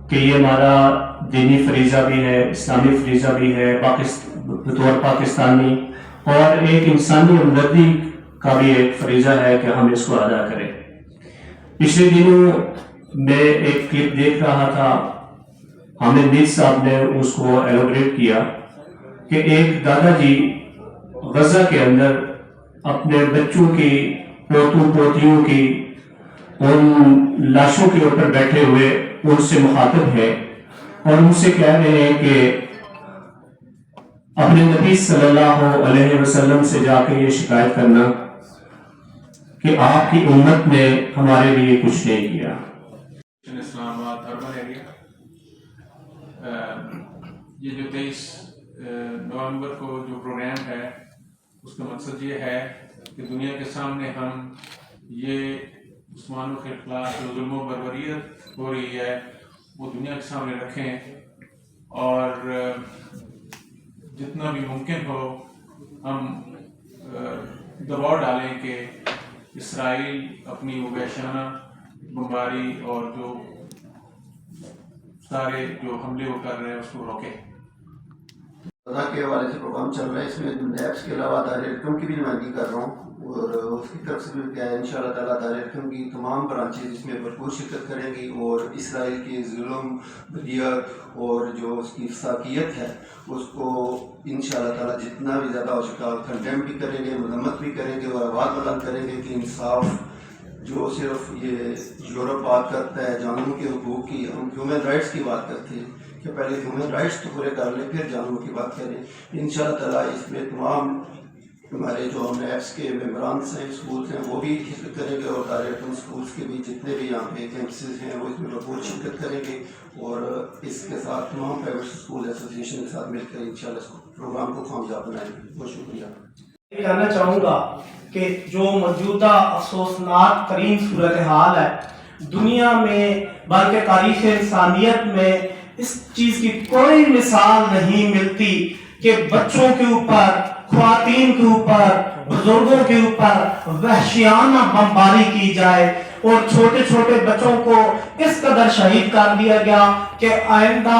کہ یہ ہمارا دینی فریضہ بھی ہے، اسلامی فریضہ بھی ہے بطور پاکستانی، اور ایک انسانی ہمدردی کا بھی ایک فریضہ ہے کہ ہم اس کو ادا کریں۔ پچھلے دنوں میں ایک کلپ دیکھ رہا تھا، حامد میر صاحب نے اس کو ایلوبریٹ کیا کہ ایک دادا جی غزہ کے اندر اپنے بچوں کی، پوتوں پوتیوں کی، ان لاشوں کے اوپر بیٹھے ہوئے ان سے مخاطب ہے اور ان سے کہہ رہے ہیں کہ اپنے نبی صلی اللہ علیہ وسلم سے جا کے یہ شکایت کرنا کہ آپ کی امت نے ہمارے لیے کچھ نہیں کیا۔ اسلام آباد اربن ایریا، یہ جو 23 نومبر کو جو پروگرام ہے اس کا مقصد یہ ہے کہ دنیا کے سامنے ہم یہ مسلمانوں کے خلاف جو ظلم و بربریت ہو رہی ہے وہ دنیا کے سامنے رکھیں، اور جتنا بھی ممکن ہو ہم دباؤ ڈالیں کہ اسرائیل اپنی وہ وحشیانہ بمباری اور جو سارے جو حملے وہ کر رہے ہیں اس کو روکے۔ خدا کے حوالے سے پروگرام چل رہا ہے، اس میں نیبس کے علاوہ دارالحکومت کی بھی نمائندگی کر رہا ہوں، اور اس کی طرف سے بھی کیا ہے ان شاء اللہ تعالیٰ دارالحکومت کی تمام برانچز اس میں بھرپور شرکت کریں گی، اور اسرائیل کے ظلم بدیت اور جو اس کی فساقیت ہے اس کو ان شاء اللہ تعالیٰ جتنا بھی زیادہ ہو سکا کنڈیم بھی کریں گے، مذمت بھی کریں گے، اور آواز بلند کریں گے کہ انصاف جو صرف یہ یورپ بات کرتا ہے جانوروں کے حقوق کی، ہم ہیومن رائٹس کی بات کرتے ہیں کہ پہلے ہیومن رائٹس تو پورے کر لیں پھر جانوروں کی بات کریں۔ انشاءاللہ تعالیٰ اس میں تمام ہمارے جو ہم ایپس کے ممبرانس ہیں، اسکولس ہیں، وہ بھی شرکت کریں گے، اور دارالحکومت اسکولس کے بھی جتنے بھی یہاں پہ کیمپسز ہیں وہ اس میں بھرپور شرکت کریں گے، اور اس کے ساتھ تمام پرائیویٹ اسکول ایسوسیشن کے ساتھ مل کر انشاءاللہ اس پروگرام کو کامیاب بنائیں گے۔ بہت شکریہ۔ کہنا چاہوں گا کہ جو موجودہ افسوسناک ترین صورتحال ہے دنیا میں بلکہ تاریخ انسانیت میں اس چیز کی کوئی مثال نہیں ملتی کہ بچوں کے اوپر، خواتین کے اوپر، بزرگوں کے اوپر وحشیانہ بمباری کی جائے، اور چھوٹے چھوٹے بچوں کو اس قدر شہید کر دیا گیا کہ آئندہ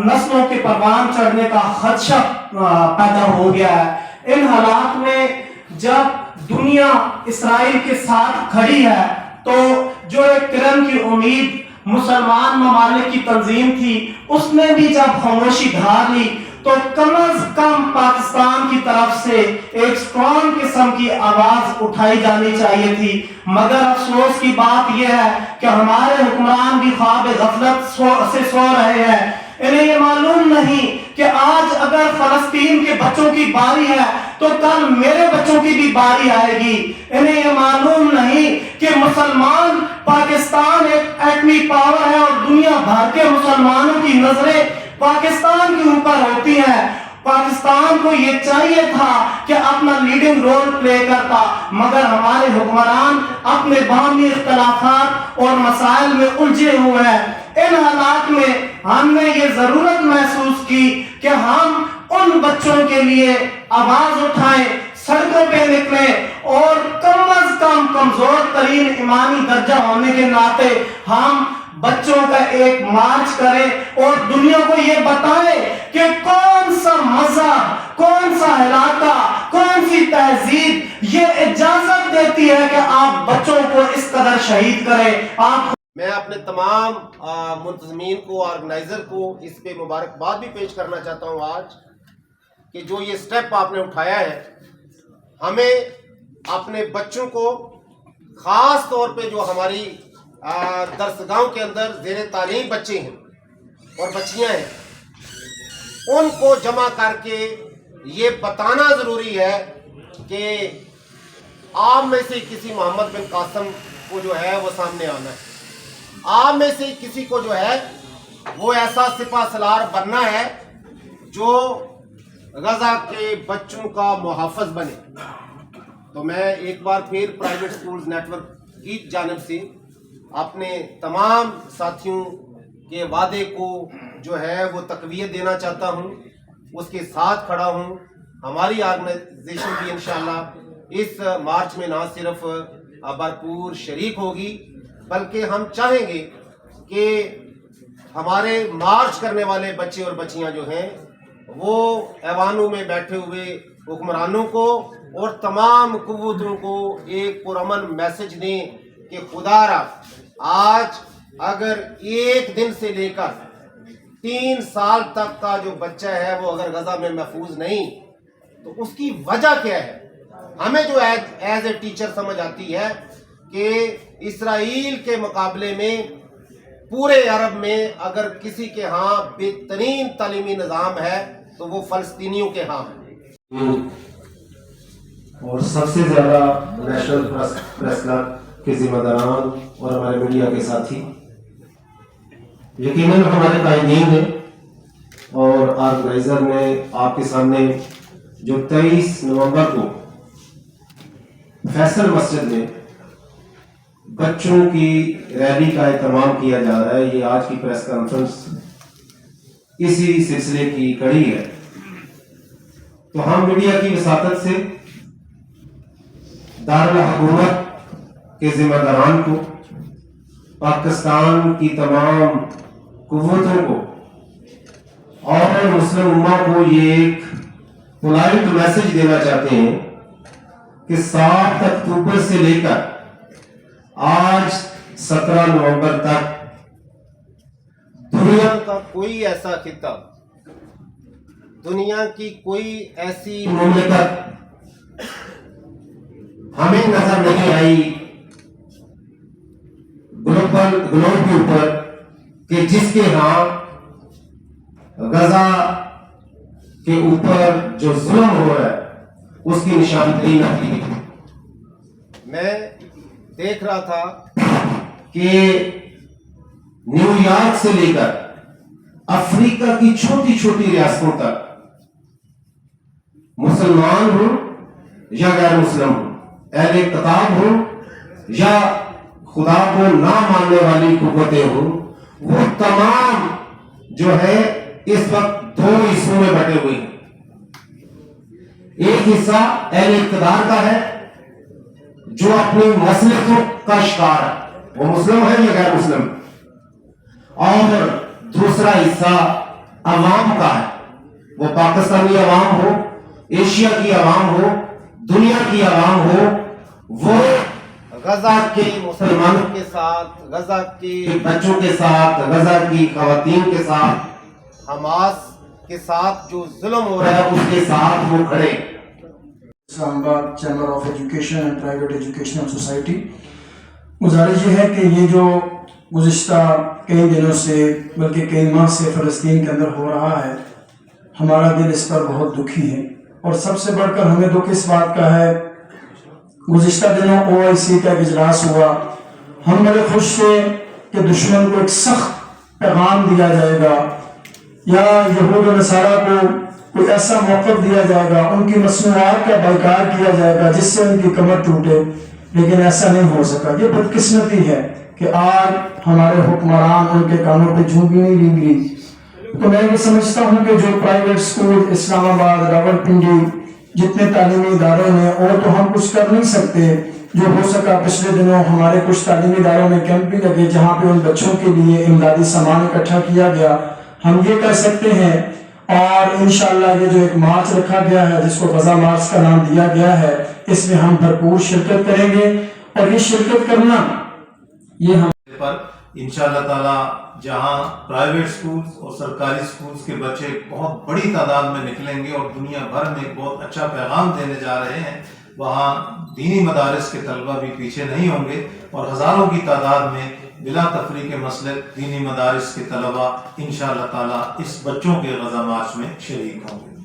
نسلوں کے پروان چڑھنے کا خدشہ پیدا ہو گیا ہے۔ ان حالات میں جب دنیا اسرائیل کے ساتھ کھڑی ہے تو جو ایک کرن کی امید مسلمان ممالک کی تنظیم تھی اس نے بھی جب خاموشی دھار لی تو کم از کم پاکستان کی طرف سے ایک سٹرونگ قسم کی آواز اٹھائی جانی چاہیے تھی، مگر افسوس کی بات یہ ہے کہ ہمارے حکمران بھی خواب غفلت سے سو رہے ہیں۔ انہیں یہ معلوم نہیں کہ آج اگر فلسطین کے بچوں کی باری ہے تو کل میرے بچوں کی بھی باری آئے گی۔ انہیں یہ معلوم نہیں کہ مسلمان پاکستان ایک ایٹمی پاور ہے اور دنیا بھر کے مسلمانوں کی نظریں پاکستان کے اوپر ہوتی ہیں۔ پاکستان کو یہ چاہیے تھا کہ اپنا لیڈنگ رول پلے کرتا، مگر ہمارے حکمران اپنے باہمی اختلافات اور مسائل میں الجھے ہوئے ہیں۔ ان حالات میں ہم نے یہ ضرورت محسوس کی کہ ہم ان بچوں کے لیے آواز اٹھائیں، سڑکوں پہ نکلیں، اور کم از کم کمزور ترین ایمانی درجہ ہونے کے ناطے ہم بچوں کا ایک مارچ کریں اور دنیا کو یہ بتائیں کہ کون سا مذہب، کون سا علاقہ، کون سی تہذیب یہ اجازت دیتی ہے کہ آپ بچوں کو اس قدر شہید کریں۔ آپ میں اپنے تمام منتظمین کو، آرگنائزر کو اس پہ مبارکباد بھی پیش کرنا چاہتا ہوں آج کہ جو یہ سٹیپ آپ نے اٹھایا ہے، ہمیں اپنے بچوں کو، خاص طور پہ جو ہماری درسگاہوں کے اندر زیر تعلیم بچے ہیں اور بچیاں ہیں، ان کو جمع کر کے یہ بتانا ضروری ہے کہ آپ میں سے کسی محمد بن قاسم کو جو ہے وہ سامنے آنا ہے، آپ میں سے کسی کو جو ہے وہ ایسا سپہ سالار بننا ہے جو غزہ کے بچوں کا محافظ بنے۔ تو میں ایک بار پھر پرائیویٹ سکولز نیٹ ورک کی جانب سے اپنے تمام ساتھیوں کے وعدے کو جو ہے وہ تقویت دینا چاہتا ہوں، اس کے ساتھ کھڑا ہوں۔ ہماری آرگنائزیشن بھی انشاءاللہ اس مارچ میں نہ صرف بھرپور شریک ہوگی بلکہ ہم چاہیں گے کہ ہمارے مارچ کرنے والے بچے اور بچیاں جو ہیں وہ ایوانوں میں بیٹھے ہوئے حکمرانوں کو اور تمام قوتوں کو ایک پرامن میسج دیں کہ خدا را آج اگر ایک دن سے لے کر 3 سال تک کا جو بچہ ہے وہ اگر غزہ میں محفوظ نہیں تو اس کی وجہ کیا ہے؟ ہمیں جو ایز اے ٹیچر سمجھ آتی ہے کہ اسرائیل کے مقابلے میں پورے عرب میں اگر کسی کے ہاں بہترین تعلیمی نظام ہے تو وہ فلسطینیوں کے ہاں ہے. اور سب سے زیادہ نیشنل پریس کلب کے ذمہ داران اور ہمارے میڈیا کے ساتھی یقیناً ہمارے قائدین نے اور آرگنائزر نے آپ کے سامنے جو 23 نومبر کو فیصل مسجد میں بچوں کی ریلی کا اہتمام کیا جا رہا ہے، یہ آج کی پریس کانفرنس اسی سلسلے کی کڑی ہے. تو ہم میڈیا کی وساطت سے دارالحکومت کے ذمہ داران کو، پاکستان کی تمام قوتوں کو اور مسلم امہ کو یہ ایک پولائٹ میسج دینا چاہتے ہیں کہ 7 اکتوبر سے لے کر آج 17 نومبر تک دنیا کا کوئی ایسا خطہ، دنیا کی کوئی ایسی مملکت ہمیں نظر نہیں آئی گلوب کے اوپر کہ جس کے ہاں غزہ کے اوپر جو ظلم ہو رہا ہے اس کی نشاندہی نہ کی گئی. میں دیکھ رہا تھا کہ نیو یارک سے لے کر افریقہ کی چھوٹی چھوٹی ریاستوں تک مسلمان ہوں یا غیر مسلم ہوں، اہل کتاب ہوں یا خدا کو نہ ماننے والی قوتیں ہوں، وہ تمام جو ہے اس وقت 2 حصوں میں بٹے ہوئے ہیں. ایک حصہ اہل اقتدار کا ہے جو اپنی مصلحتوں کا شکار ہے، وہ مسلم ہے یا غیر مسلم، اور دوسرا حصہ عوام کا ہے، وہ پاکستانی عوام ہو، ایشیا کی عوام ہو، دنیا کی عوام ہو، وہ غزہ کے مسلمانوں کے ساتھ، غزہ کے بچوں کے ساتھ، غزہ کی خواتین کے ساتھ، حماس کے ساتھ جو ظلم ہو رہا ہے اس کے ساتھ وہ کھڑے. اسلام آباد chamber of education and private educational society, گزارش یہ ہے کہ یہ جو گزشتہ کئی دنوں سے بلکہ کئی ماہ سے فلسطین کے اندر ہو رہا ہے، ہمارا دل اس پر بہت دکھی ہے، اور سب سے بڑھ کر ہمیں دکھ اس بات کا ہے گزشتہ دنوں OIC کا ایک اجلاس ہوا، ہم بڑے خوش تھے کہ دشمن کو ایک سخت پیغام دیا جائے گا یا یہود و نصارہ کو کوئی ایسا موقف دیا جائے گا، ان کی مصنوعات کا بائیکاٹ کیا جائے گا جس سے ان کی کمر ٹوٹے، لیکن ایسا نہیں ہو سکا. یہ بدقسمتی ہے کہ آج ہمارے حکمران ان کے کانوں پہ جھونک نہیں رینگ لی. تو میں یہ سمجھتا ہوں کہ جو پرائیویٹ اسکول اسلام آباد، راولپنڈی، جتنے تعلیمی اداروں میں، اور تو ہم کچھ کر نہیں سکتے، جو ہو سکا پچھلے دنوں ہمارے کچھ تعلیمی اداروں میں کیمپ بھی لگے جہاں پہ ان بچوں کے لیے امدادی سامان اکٹھا کیا گیا. ہم یہ کر سکتے ہیں، اور انشاءاللہ یہ جو ایک مارچ رکھا گیا ہے جس کو غزہ مارچ کا نام دیا گیا ہے، اس میں ہم بھرپور شرکت کریں گے، اور یہ شرکت کرنا یہ ہم پر انشاءاللہ تعالی جہاں پرائیویٹ سکولز اور سرکاری سکولز کے بچے بہت بڑی تعداد میں نکلیں گے اور دنیا بھر میں بہت اچھا پیغام دینے جا رہے ہیں، وہاں دینی مدارس کے طلبہ بھی پیچھے نہیں ہوں گے، اور ہزاروں کی تعداد میں بلا تفریق مسلک دینی مدارس کے طلبہ انشاءاللہ تعالی اس بچوں کے غزہ مارچ میں شریک ہوں گے.